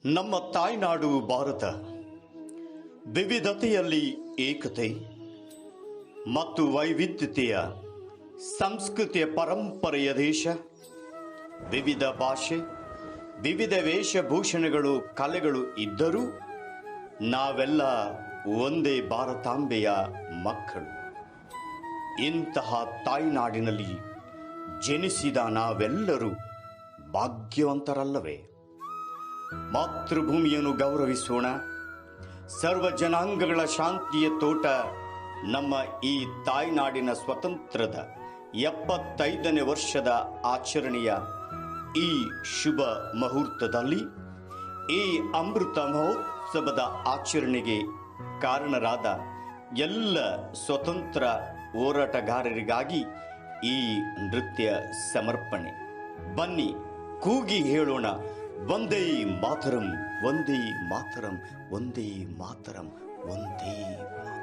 ನಮ್ಮ ತಾಯ್ನಾಡು ಭಾರತ ವಿವಿಧತೆಯಲ್ಲಿ ಏಕತೆ ಮತ್ತು ವೈವಿಧ್ಯತೆಯ ಸಂಸ್ಕೃತಿಯ ಪರಂಪರೆಯ ದೇಶ. ವಿವಿಧ ಭಾಷೆ, ವಿವಿಧ ವೇಷಭೂಷಣಗಳು, ಕಲೆಗಳು ಇದ್ದರೂ ನಾವೆಲ್ಲ ಒಂದೇ ಭಾರತಾಂಬೆಯ ಮಕ್ಕಳು. ಇಂತಹ ತಾಯ್ನಾಡಿನಲ್ಲಿ ಜನಿಸಿದ ನಾವೆಲ್ಲರೂ ಭಾಗ್ಯವಂತರಲ್ಲವೇ? ಮಾತೃಭೂಮಿಯನ್ನು ಗೌರವಿಸೋಣ. ಸರ್ವ ಜನಾಂಗಗಳ ಶಾಂತಿಯ ತೋಟ ನಮ್ಮ ಈ ತಾಯ್ನಾಡಿನ ಸ್ವತಂತ್ರದ 75ನೇ ವರ್ಷದ ಆಚರಣೆಯ ಈ ಶುಭ ಮುಹೂರ್ತದಲ್ಲಿ ಈ ಅಮೃತ ಮಹೋತ್ಸವದ ಆಚರಣೆಗೆ ಕಾರಣರಾದ ಎಲ್ಲ ಸ್ವತಂತ್ರ ಹೋರಾಟಗಾರರಿಗಾಗಿ ಈ ನೃತ್ಯ ಸಮರ್ಪಣೆ. ಬನ್ನಿ ಕೂಗಿ ಹೇಳೋಣ, ವಂದೇ ಮಾತರಂ, ವಂದೇ ಮಾತರಂ, ವಂದೇ ಮಾತರಂ, ವಂದೇ ಮಾತರಂ.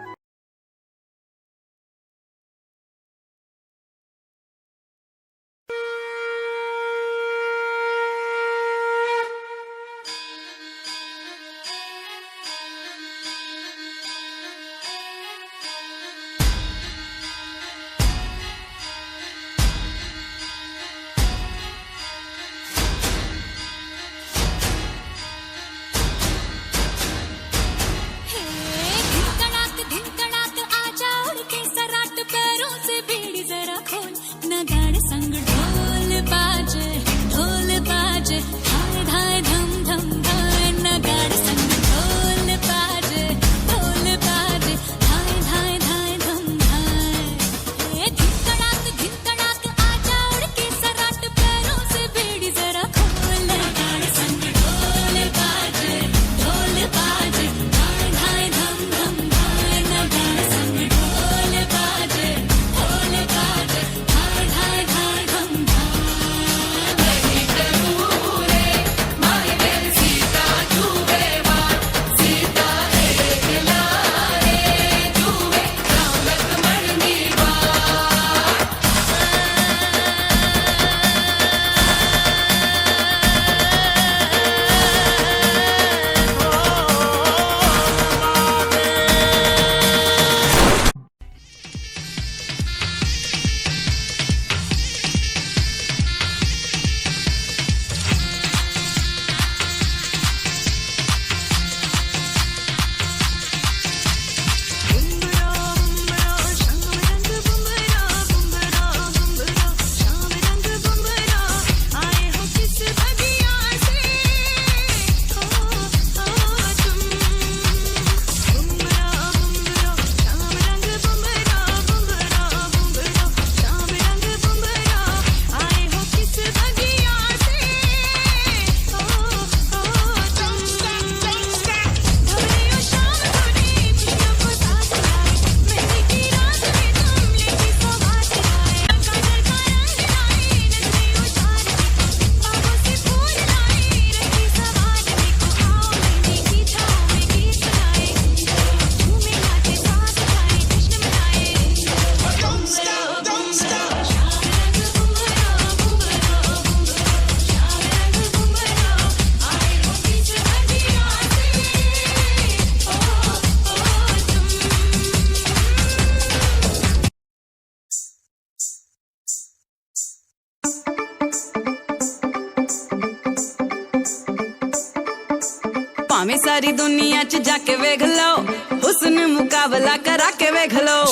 ਭਾਵੇਂ ਸਾਰੀ ਦੁਨੀਆ 'ਚ ਜਾ ਕੇ ਵੇਖ ਲਓ, ਹੁਸਨ ਮੁਕਾਬਲਾ ਕਰਾ ਕੇ ਵੇਖ ਲਓ।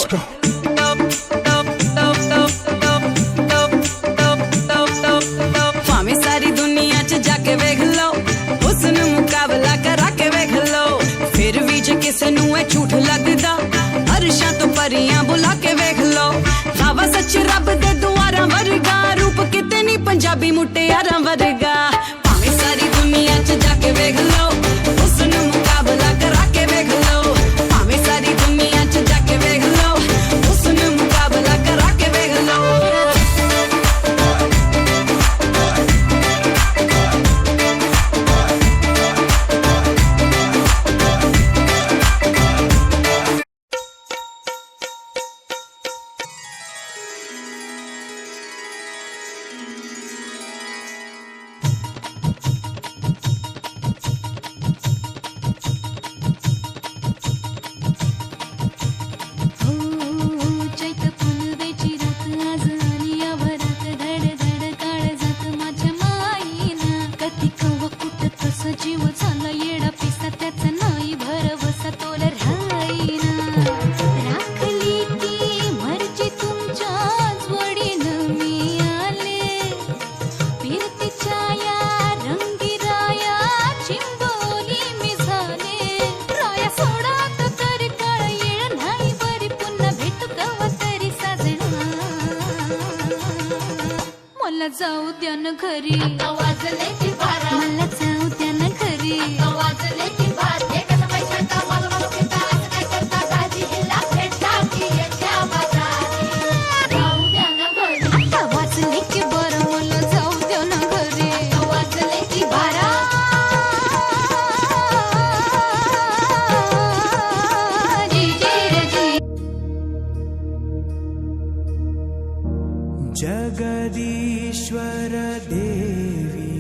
ਭਾਵੇਂ ਸਾਰੀ ਦੁਨੀਆ 'ਚ ਜਾ ਕੇ ਵੇਖ ਲਓ, ਹੁਸਨ ਮੁਕਾਬਲਾ ਕਰਾ ਕੇ ਵੇਖ ਲਓ। ਫਿਰ ਵੀ ਜੇ ਕਿਸੇ ਨੂੰ ਇਹ ਝੂਠ ਲੱਗਦਾ, ਅਰਸ਼ਾਂ ਤੋਂ ਪਰੀਆਂ ਬੁਲਾ ਕੇ ਵੇਖ ਲਓ। ਖਾਵਾ ਸੱਚ ਰੱਬ ਦੇ ਦੁਆਰਾਂ ਵਰਗਾ, ਰੂਪ ਕਿਤੇ ਨਹੀਂ ਪੰਜਾਬੀ ਮੁਟਿਆਰਾਂ ਵਰਗਾ। ਭਾਵੇਂ ਸਾਰੀ ਦੁਨੀਆ 'ਚ ਜਾ ਕੇ ਵੇਖ ਲਓ, ਹੁਸਨ ਮੁਕਾਬਲਾ ਕਰਾ ਕੇ ਵੇਖ ਲਓ। ਭਾਵੇਂ ਸਾਰੀ ਦੁਨੀਆ 'ਚ ਜਾ ਕੇ ਵੇਖ ਲਓ, ਹੁਸਨ ਮੁਕਾਬਲਾ ਕਰਾ ਕੇ ਵੇਖ ਲਓ। जाऊ त्यानं घरी वाजले की बारा मला जाऊ त्यानं घरी वाजले की बारा एकच पैशाचा मला मागता असं काय करता दाजी हिला भेटला की येत्या बाजारी जाऊ द्या ना घरी आता वाजले की बरं मला जाऊ त्यानं घरी वाजले की बारा जी जी रे जी जगदीश्वर देवी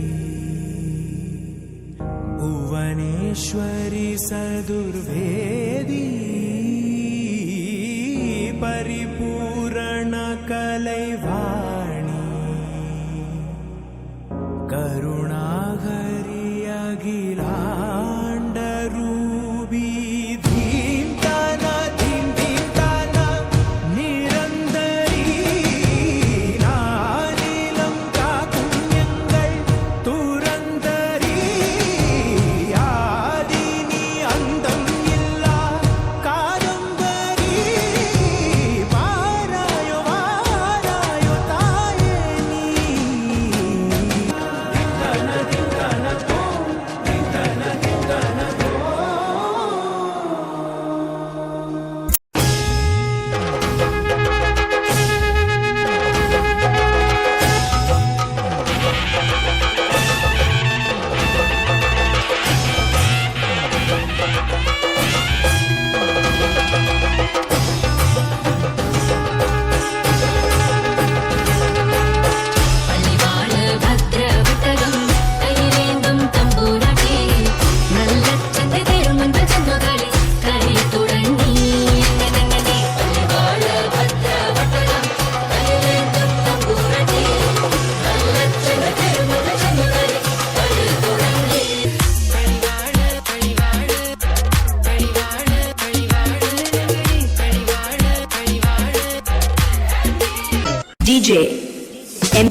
भुवनेश्वरी सदुर्वेदी परिपूर्ण कलैवाणी करुणाघरी अखिलाण्डरूपी धीम्ताना धीम्ताना निरन्तरी नानीलं काकुण्यङ्गळ तुरन्तरी आदिनि अन्दं इल्ला कादम्बरी वारायो वारायो ताये नी பள்ளிவாழ பத்ரவட்டகம் கையிலேந்தும் தம்பூராட்டி நல்ல சந்தை தேரும் என்ற ஜன்மகளே கலித்துடன் நீ எங்கனங்கனே பள்ளிவாழ பத்ரவட்டகம் கையிலேந்தும் தம்பூராட்டி நல்ல சந்தை தேரும் என்ற ஜன்மகளே கலித்துடன் நீ பள்ளிவாழ பள்ளிவாழ பள்ளிவாழ பள்ளிவாழ பள்ளிவாழ பள்ளிவாழ DJ M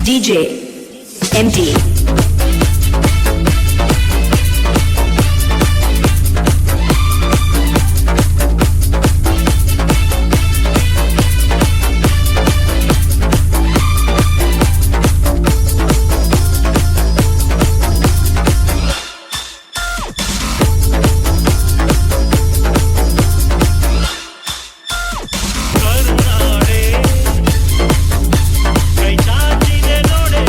DJ MD ಕರುನಾಡೆ ಕೈ ಚಾಚಿದೆ ನೋಡೆ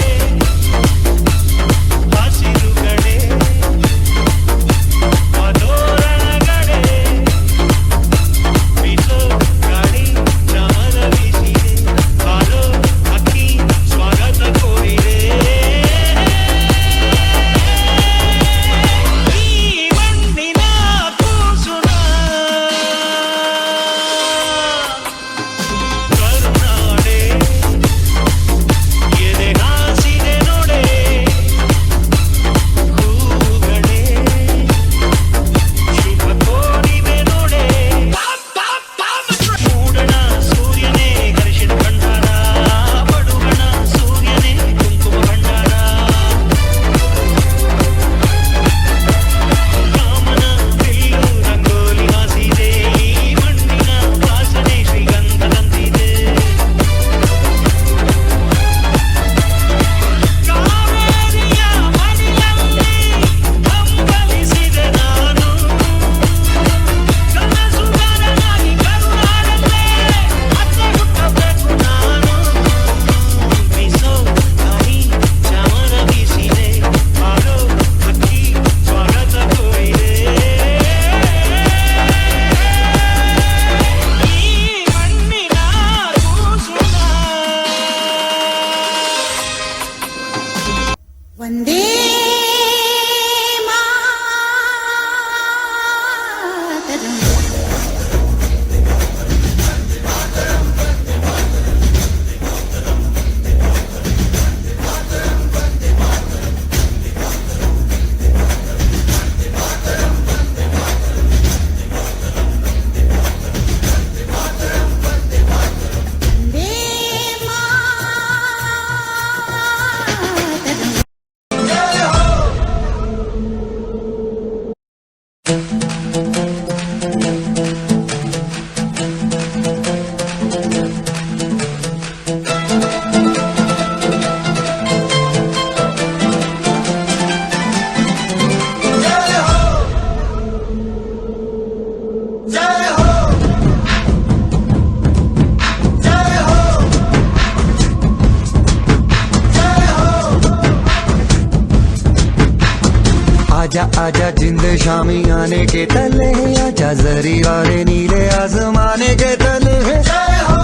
आजा जिंद शामी आने के तले आजा जरी वाले नीले आसमाने के तले जय हो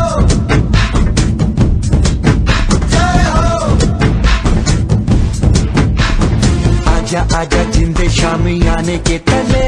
जय हो आजा आजा जिंद शामी आने के तले